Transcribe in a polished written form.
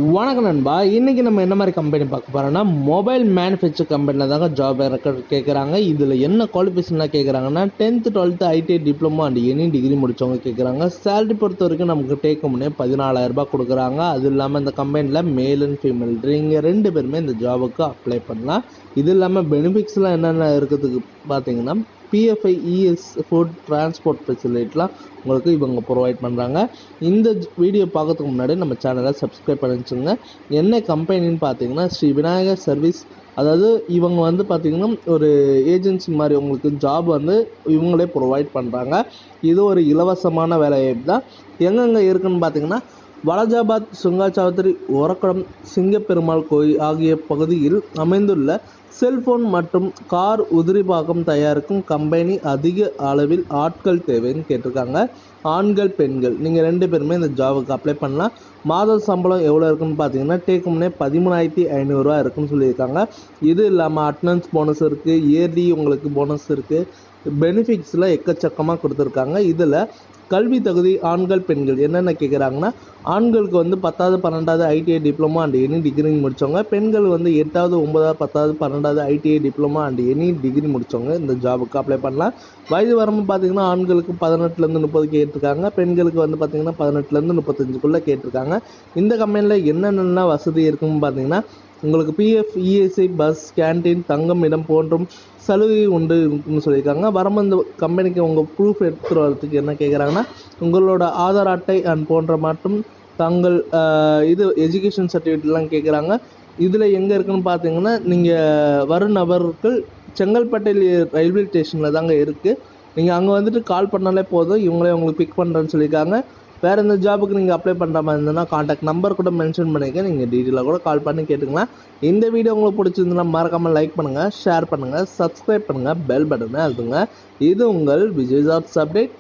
வணக்கம் நண்பா. இன்றைக்கி நம்ம என்ன மாதிரி கம்பெனி பார்க்க போகிறோம்னா மொபைல் மேனுஃபேக்சர் கம்பெனியில் தாங்க ஜாப் கேட்குறாங்க. இதில் என்ன குவாலிஃபிகேஷன்லாம் கேட்குறாங்கன்னா 10th 12th ITI diploma and any degree முடித்தவங்க கேட்குறாங்க. சேலரி பொறுத்த வரைக்கும் நமக்கு டேக் ஹோம்னே 14,000 கொடுக்குறாங்க. அது இல்லாமல் இந்த கம்பெனியில் மேல் அண்ட் ஃபீமேல் நீங்கள் 2 பேருமே இந்த ஜாபுக்கு அப்ளை பண்ணலாம். இது இல்லாமல் பெனிஃபிட்ஸ்லாம் என்னென்ன இருக்கிறதுக்கு பார்த்தீங்கன்னா பிஎஃப்ஐ, இஎஸ், ஃபுட், டிரான்ஸ்போர்ட் ஃபெசிலிட்டிலாம் உங்களுக்கு இவங்க ப்ரொவைட் பண்ணுறாங்க. இந்த வீடியோ பார்க்கறதுக்கு முன்னாடி நம்ம சேனலை சப்ஸ்கிரைப் பண்ணி வச்சுங்க. என்ன கம்பெனின்னு பார்த்தீங்கன்னா ஸ்ரீ விநாயகர் சர்வீஸ். அதாவது இவங்க வந்து பார்த்திங்கன்னா ஒரு ஏஜென்சி மாதிரி உங்களுக்கு ஜாப் வந்து இவங்களே ப்ரொவைட் பண்ணுறாங்க. இது ஒரு இலவசமான வேலைவாய்ப்பு தான். எங்கெங்கே இருக்குதுன்னு பார்த்தீங்கன்னா வலஜாபாத், சுங்காச்சாவத்திரி, ஒரக்குடம், சிங்கப்பெருமாள் கோயில் ஆகிய பகுதியில் அமைந்துள்ள செல்போன் மற்றும் கார் உதிரிபாகம் தயாரிக்கும் கம்பெனி. அதிக அளவில் ஆட்கள் தேவைன்னு கேட்டிருக்காங்க. ஆண்கள், பெண்கள் நீங்கள் 2 பேருமே இந்த ஜாபுக்கு அப்ளை பண்ணலாம். மாத சம்பளம் எவ்வளோ இருக்குன்னு பார்த்தீங்கன்னா டேக் ஹோம்னே 13,500 இருக்குன்னு சொல்லியிருக்காங்க. இது இல்லாமல் அட்டனன்ஸ் போனஸ் இருக்குது, இயர்லி உங்களுக்கு போனஸ் இருக்குது, பெனிஃபிட்ஸில் எக்கச்சக்கமாக கொடுத்துருக்காங்க. இதில் கல்வி தகுதி ஆண்கள், பெண்கள் என்னென்ன கேட்குறாங்கன்னா ஆண்களுக்கு வந்து 10வது 12வது ITI diploma and any degree முடித்தவங்க, பெண்கள் வந்து 8வது 9வது 10வது 12வது ITI diploma and any degree முடித்தவங்க இந்த ஜாபுக்கு அப்ளை பண்ணலாம். வயது வரம்பு பார்த்திங்கன்னா ஆண்களுக்கு 18லேருந்து 30 கேட்டிருக்காங்க, பெண்களுக்கு வந்து பார்த்திங்கன்னா 18லேருந்து 35க்குள்ளே கேட்டிருக்காங்க. இந்த கம்பெனியில் என்னென்ன வசதி இருக்குன்னு பார்த்தீங்கன்னா உங்களுக்கு பிஎஃப், இஎஸ்ஐ, பஸ், கேன்டீன், தங்கும் இடம் போன்றும் சலுகை உண்டு இருக்குன்னு சொல்லியிருக்காங்க. வரம்பு இந்த கம்பெனிக்கு உங்கள் ப்ரூஃப் எடுத்துகிட்டு வரதுக்கு என்ன கேட்குறாங்கன்னா உங்களோட ஆதார் அட்டை அண்ட் போன்ற மற்றும் தங்கள் இது எஜுகேஷன் சர்டிஃபிகேட்லாம் கேட்குறாங்க. இதில் எங்கே இருக்குதுன்னு பார்த்தீங்கன்னா நீங்கள் வரும் நபர்கள் செங்கல்பட்டு ரயில்வே ஸ்டேஷனில் தாங்க இருக்குது. நீங்கள் அங்கே வந்துட்டு கால் பண்ணாலே போதும், இவங்களே உங்களுக்கு பிக் பண்ணுறேன்னு சொல்லியிருக்காங்க. வேறு எந்த ஜாபுக்கு நீங்கள் அப்ளை பண்ணுற மாதிரி இருந்ததுன்னா காண்டாக்ட் நம்பர் கூட மென்ஷன் பண்ணிக்க, நீங்கள் டீட்டெயிலாக கூட கால் பண்ணி கேட்டுக்கலாம். இந்த வீடியோ உங்களுக்கு பிடிச்சிருந்துன்னா மறக்காமல் லைக் பண்ணுங்கள், ஷேர் பண்ணுங்கள், சப்ஸ்கிரைப் பண்ணுங்கள், பெல் பட்டனை அழுத்துங்க. இது உங்கள் விஜய் ஜாப்ஸ் அப்டேட்.